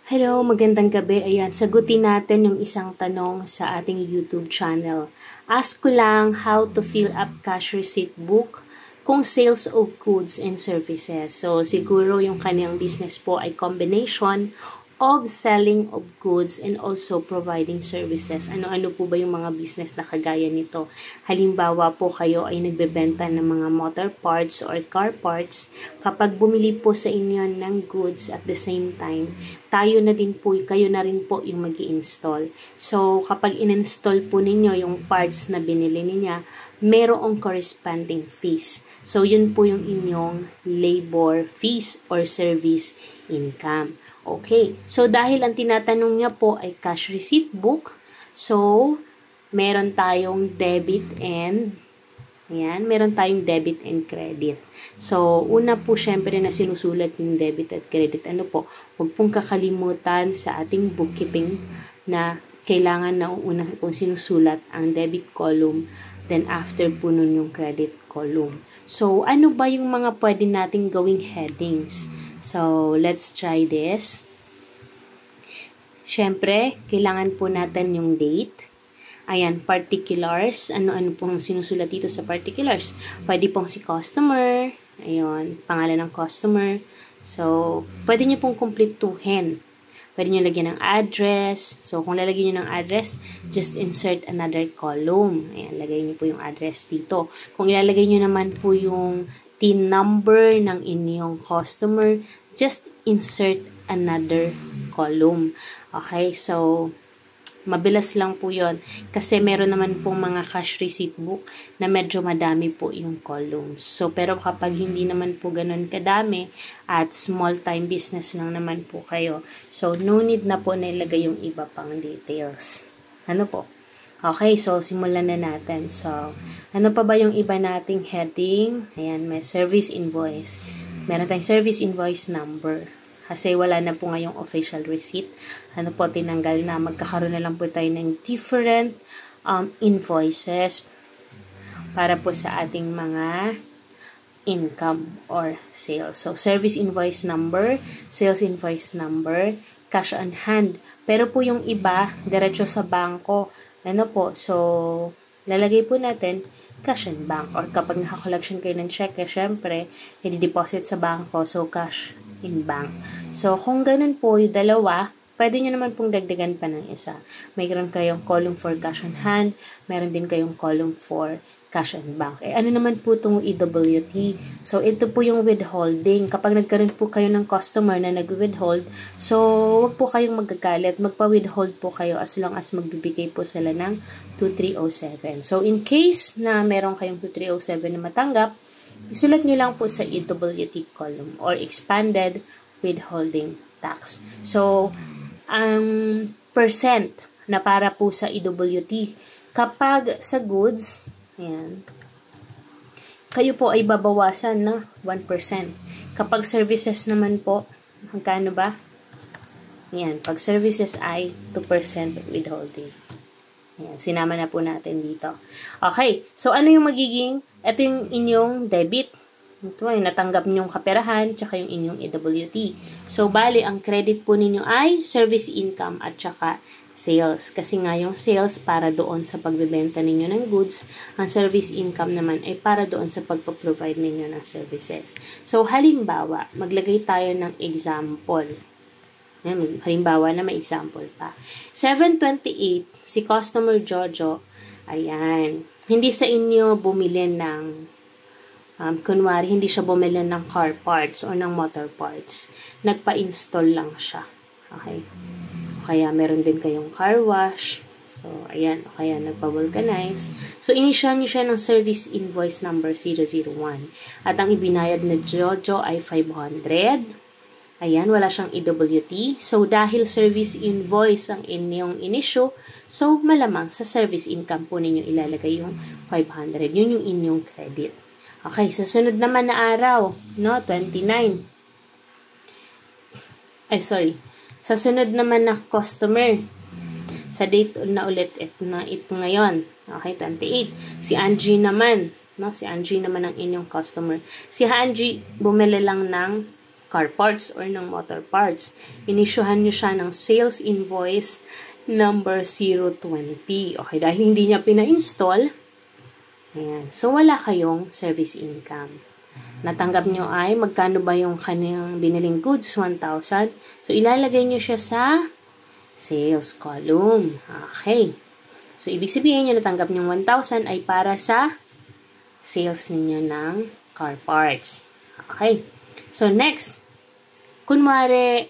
Hello, magandang gabi. Ayan, sagutin natin yung isang tanong sa ating YouTube channel. Ask ko lang how to fill up cash receipt book kung sales of goods and services. So, siguro yung kanyang business po ay combination of selling of goods and also providing services. Ano-ano po ba yung mga business na kagaya nito? Halimbawa po kayo ay nagbebenta ng mga motor parts or car parts. Kapag bumili po sa inyo ng goods at the same time, kayo na rin po yung mag-i-install. So, kapag in-install po ninyo yung parts na binili niya, merong corresponding fees. So, yun po yung inyong labor fees or service income. Okay, so dahil ang tinatanong niya po ay cash receipt book, so meron tayong debit and credit. So, una po syempre na sinusulat yung debit at credit. Ano po, huwag pong kakalimutan sa ating bookkeeping na kailangan na una pong sinusulat ang debit column, then after po nun yung credit column. So, ano ba yung mga pwede nating gawing headings? So, let's try this. Siyempre, kailangan po natin yung date. Ayan, particulars. Ano-ano pong sinusulat dito sa particulars? Pwede pong si customer. Ayun, pangalan ng customer. So, pwede nyo pong kumpletuhin. Pwede nyo lagyan ng address. So, kung lalagyan nyo ng address, just insert another column. Ayan, lagay nyo po yung address dito. Kung ilalagay nyo naman po yung TIN number ng inyong customer, just insert another column. Okay, so mabilis lang po yon kasi meron naman pong mga cash receipt book na medyo madami po yung columns. So, pero kapag hindi naman po ganun kadami at small time business lang naman po kayo, so no need na po na ilagay yung iba pang details. Ano po? Okay, so simulan na natin. So, ano pa ba yung iba nating heading? Ayan, may service invoice. Meron tayong service invoice number. Kasi wala na po ngayong official receipt. Ano po, tinanggal na. Magkakaroon na lang po tayo ng different invoices para po sa ating mga income or sales. So, service invoice number, sales invoice number, cash on hand. Pero po yung iba, diretso sa bangko. Ano po, so, lalagay po natin cash in bank. Or kapag naka-collection kayo ng check, syempre, i-deposit sa bangko, so cash in bank. So, kung ganun po yung dalawa, pwede nyo naman pong dagdagan pa ng isa. Mayroon kayong column for cash on hand, meron din kayong column for cash in bank. Ano naman po itong EWT? So, ito po yung withholding. Kapag nagkaroon po kayo ng customer na nag-withhold, so, wag po kayong magagalit. Magpa-withhold po kayo as long as magbibigay po sila ng 2307. So, in case na meron kayong 2307 na matanggap, isulat nyo lang po sa EWT column or expanded withholding tax. So, ang percent na para po sa EWT, kapag sa goods, ayan, kayo po ay babawasan na 1%. Kapag services naman po, magkano ba? Ayan, pag services ay 2% withholding. Ayan, sinama na po natin dito. Okay, so ano yung magiging, ito yung inyong debit. Ito ay natanggap ninyong kaperahan, tsaka yung inyong EWT. So, bali, ang credit po ninyo ay service income at tsaka sales. Kasi nga yung sales para doon sa pagbebenta ninyo ng goods, ang service income naman ay para doon sa pagpo-provide ninyo ng services. So, halimbawa, maglagay tayo ng example. Halimbawa na may example pa. 728, si customer Jojo, ayan, hindi sa inyo bumili ng, kunwari, hindi siya bumili ng car parts or ng motor parts. Nagpa-install lang siya. Okay? Kaya meron din kayong car wash. So, ayan. O kaya nagpa-vulcanize. So, inisyan niyo siya ng service invoice number 001. At ang ibinayad na Jojo ay 500. Ayan, wala siyang EWT. So, dahil service invoice ang inyong inisyo, so, malamang sa service income po ninyo ilalagay yung 500. Yun yung inyong credit. Okay, sa sunod naman na araw, no, 29. Sa sunod naman na customer, sa date na ulit, ito ngayon. Okay, 28. Si Angie naman, no, si Angie naman ang inyong customer. Si Angie, bumili lang ng car parts or ng motor parts. Inisyuhan nyo siya ng sales invoice number 020. Okay, dahil hindi niya pina-install, ayan. So, wala kayong service income. Natanggap nyo ay magkano ba yung kanyang biniling goods? 1,000. So, ilalagay nyo siya sa sales column. Okay. So, ibig sabihin nyo natanggap nyo 1,000 ay para sa sales ninyo ng car parts. Okay. So, next. Kunwari,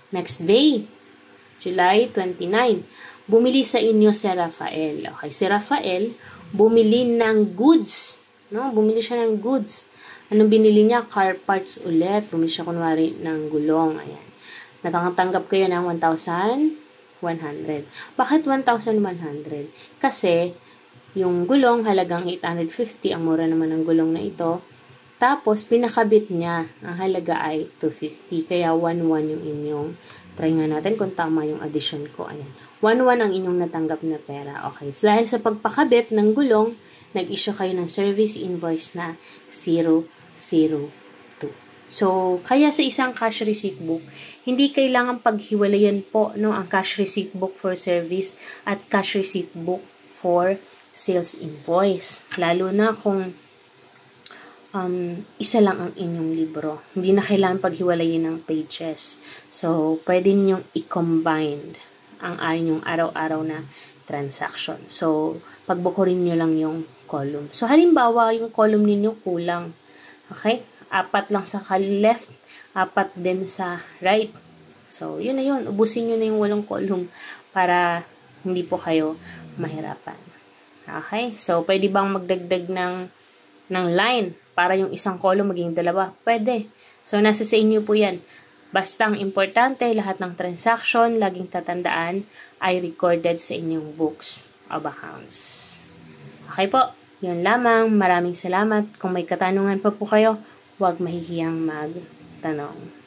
next day, July 29, bumili sa inyo si Rafael. Okay, si Rafael, bumili ng goods. No? Bumili siya ng goods. Anong binili niya? Car parts ulit. Bumili siya kunwari ng gulong. Ayan. Natatanggap kayo ng 1,100. Bakit 1,100? Kasi, yung gulong halagang 850. Ang mura naman ng gulong na ito. Tapos, pinakabit niya. Ang halaga ay 250. Kaya 1,1 yung inyong. Try nga natin kung tama yung addition ko. Ayan. 1,1 ang inyong natanggap na pera. Okay. So, dahil sa pagpakabit ng gulong, nag-issue kayo ng service invoice na 002. So, kaya sa isang cash receipt book, hindi kailangan paghiwalayan po no, ang cash receipt book for service at cash receipt book for sales invoice. Lalo na kung isa lang ang inyong libro. Hindi na kailangan paghiwalayin ng pages. So, pwede ninyong i-combine ang inyong araw-araw na transaction. So, pagbukurin nyo lang yung column. So, halimbawa, yung column ninyo kulang. Okay? 4 lang sa left, 4 din sa right. So, yun na yun. Ubusin nyo na yung 8 column para hindi po kayo mahirapan. Okay? So, pwede bang magdagdag ng line para yung isang column maging 2? Pwede. So, nasa sa inyo po yan. Basta ang importante, lahat ng transaction, laging tatandaan, ay recorded sa inyong books of accounts. Okay po. Yun lamang. Maraming salamat. Kung may katanungan pa po kayo, huwag mahihiyang magtanong.